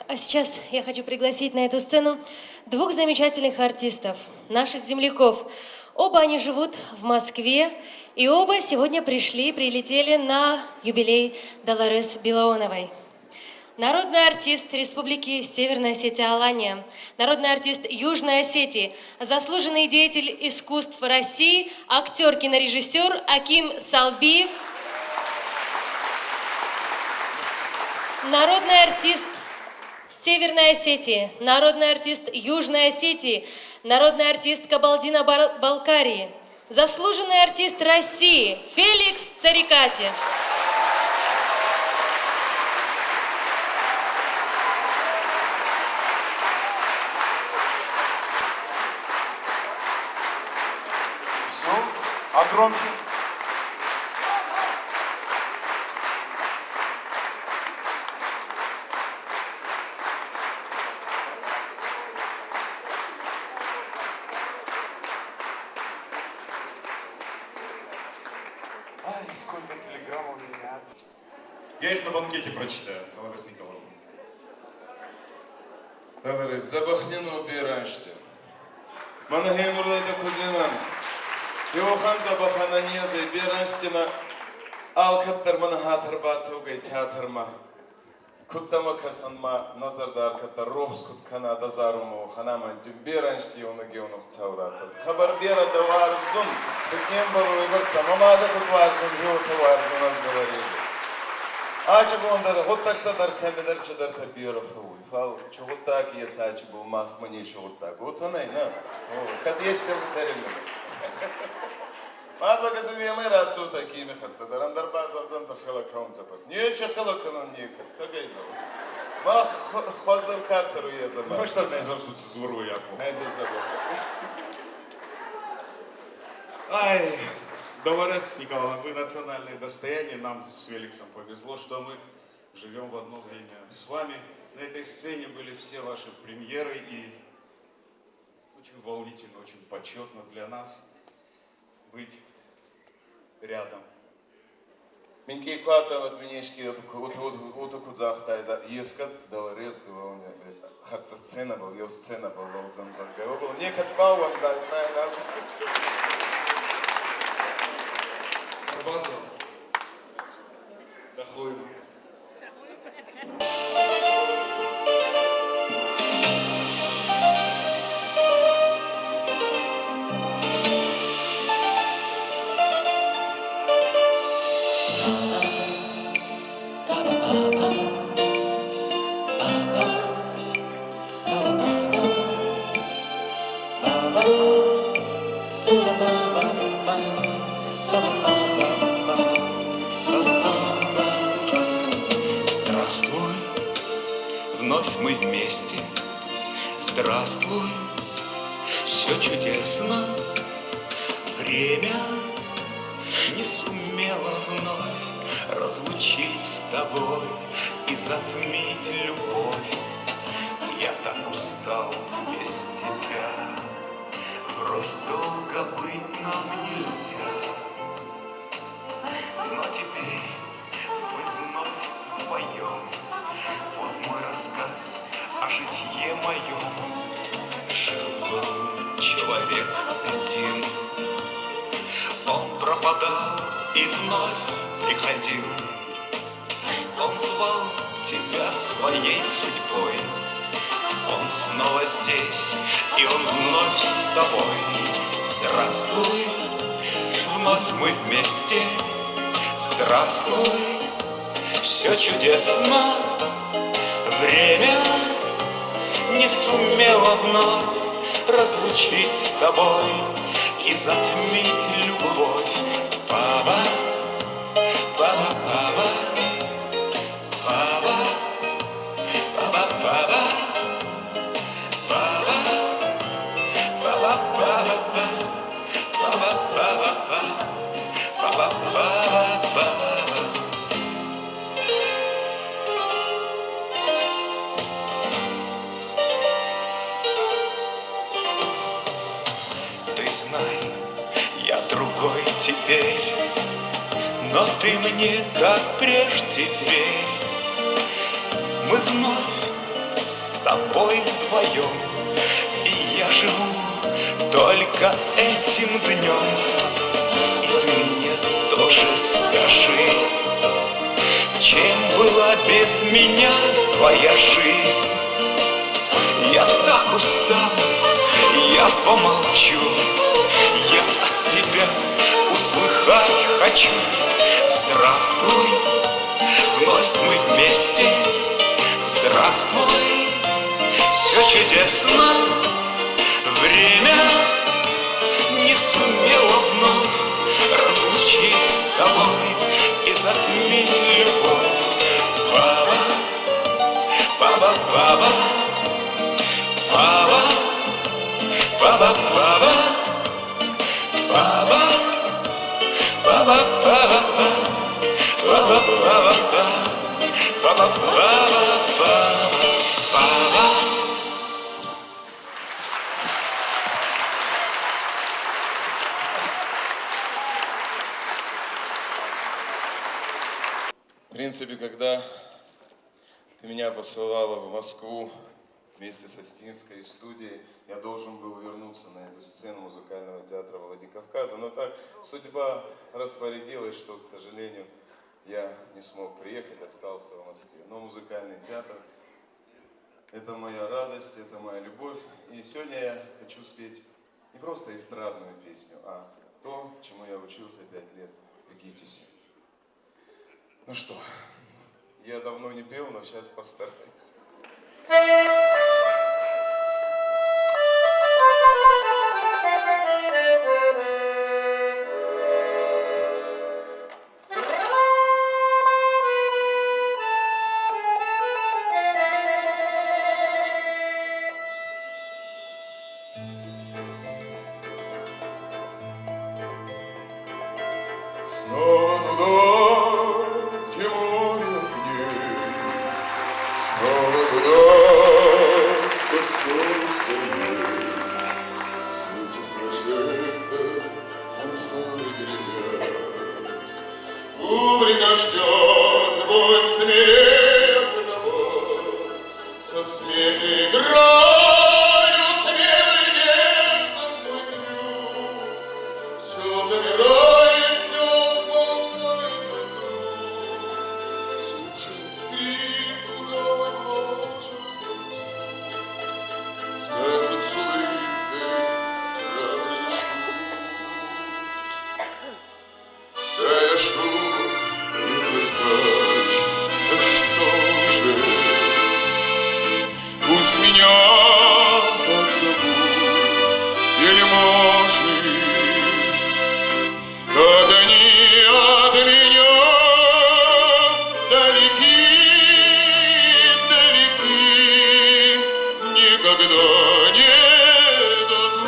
А сейчас я хочу пригласить на эту сцену двух замечательных артистов, наших земляков. Оба они живут в Москве, и оба сегодня прилетели на юбилей Долорес Билаоновой. Народный артист Республики Северная Осетия Алания, народный артист Южной Осетии, заслуженный деятель искусств России, актер, кинорежиссер Аким Салбиев, народный артист Северной Осетии, народный артист Южной Осетии, народный артист Кабардино-Балкарии, заслуженный артист России Феликс Царикати. А громче? Ай, сколько телеграмм у меня. Я их на банкете прочитаю, Долорес Николаевна. Долорес, забахнено убираешься. Манагей нурлайда кудлинан. Йохан забахана неза и бираштина. Алкаттар манахатар бацугай театрма. Куттама касанма назардар каттар рохскут кана дазаруму ханаман тимбираншти унагионов цауратат. Хабар бера даварзун. Кутнем балу выборца. Мамада кутварзун, жёлта варзун аз говорили. Ачабу ондар, вот так-то дар камедар чадар кабира фуй. Фал, чего так есть ачабу махмани, чего так. Вот она и на. Кад есть ты вдарили. Маза гадуви мы рацу такими хатта. Дарандар базардан захала каунца пас. Не чахала канон никак. Цагайза. Мах хваздар кацару я забыл. Ну что мне за что цензуру ясно. Найди забыл. Ай, Долорес Николаевна, вы национальное достояние. Нам с Феликсом повезло, что мы живем в одно время с вами. На этой сцене были все ваши премьеры, и очень волнительно, очень почетно для нас быть рядом. Минки квата вот минешки утуку захтайда ескат Долорес Билаоновна. Хатца сцена был, ее сцена был, лоудзан загайо был. Некат бауан да на нас. Арбандо. Такой. Здравствуй, вновь мы вместе. Здравствуй, все чудесно. Время не сумело вновь разлучить с тобой и затмить любовь. Я так устал без тебя, врозь долго быть нам нельзя. Но теперь мы вновь вдвоем. Вот мой рассказ о житье моем. Жил-был человек один. Он пропадал и вновь приходил. Он звал тебя своей судьбой. Он снова здесь, и он вновь с тобой. Здравствуй, вновь мы вместе. Здравствуй, все чудесно. Время не сумело вновь разлучить с тобой и затмить любовь. Баба, баба, баба, баба, баба, баба, баба, баба, баба, баба, баба, баба. Ты знай, я другой теперь, но ты мне, как прежде, верь. Мы вновь тобой вдвоем. И я живу только этим днем. И ты мне тоже скажи, чем была без меня твоя жизнь? Я так устал, я помолчу, я от тебя услыхать хочу. Здравствуй, вновь мы вместе. Здравствуй, все чудесно. Время не сумело вновь разлучить с тобой и затмить любовь. Баба, баба, баба, баба, баба, баба, баба, баба, баба, баба, баба, баба, баба, баба. В принципе, когда ты меня посылала в Москву вместе со Стинской студией, я должен был вернуться на эту сцену музыкального театра Владикавказа, но так судьба распорядилась, что, к сожалению, я не смог приехать, остался в Москве. Но музыкальный театр – это моя радость, это моя любовь. И сегодня я хочу спеть не просто эстрадную песню, а то, чему я учился 5 лет в ГИТИСе. Ну что, я давно не пел, но сейчас постараюсь. Снова туда, где море огней, снова туда, где солнце сильней. Светит прожектор, фанфары гремят. Публика ждет, будь смиренно, вот, со смехом играю, смелый венцем мой гнет. Все замирает. Скажет с улыбкой, разрешу. Да я шут и циркач, так что же? Пусть меня так зовут, или может, как они от меня далеки, далеки, никогда не дадут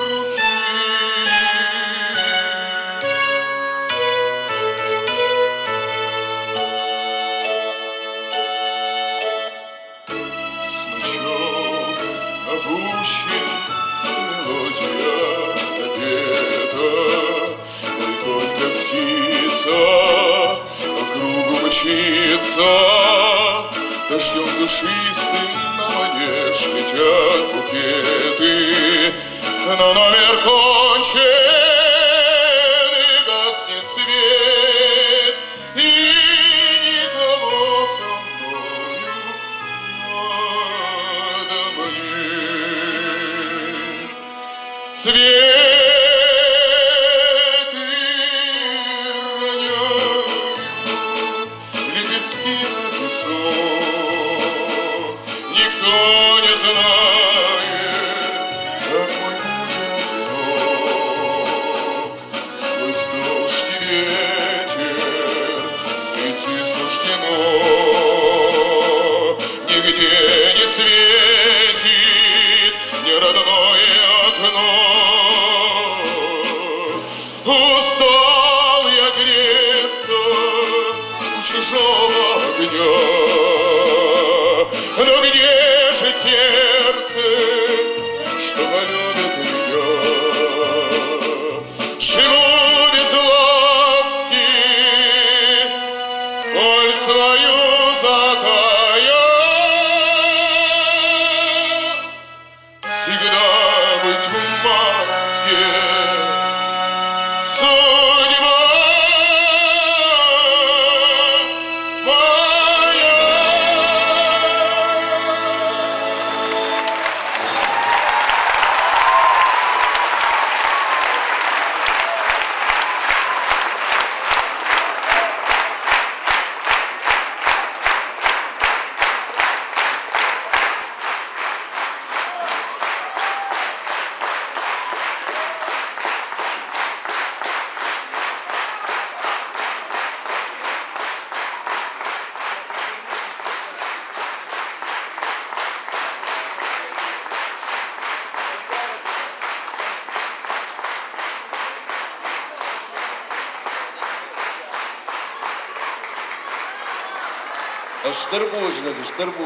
руки. Смычок опущен, мелодия напета, мой конь как птица по кругу мчится, дождем душистым на манеж летят букеты, но номер кончен и гаснет свет, и никого со мною рядом нет. Цветы роняют лепестки на песок. Никто не знает, как мой путь одинок. Сквозь дождь и ветер идти суждено. Нигде не светит ни родное окно. Устал я греться у чужого огня. Но где же сердце, что полюбит меня? Живу без ласки, боль свою затая. Штырбужник, штырбужник.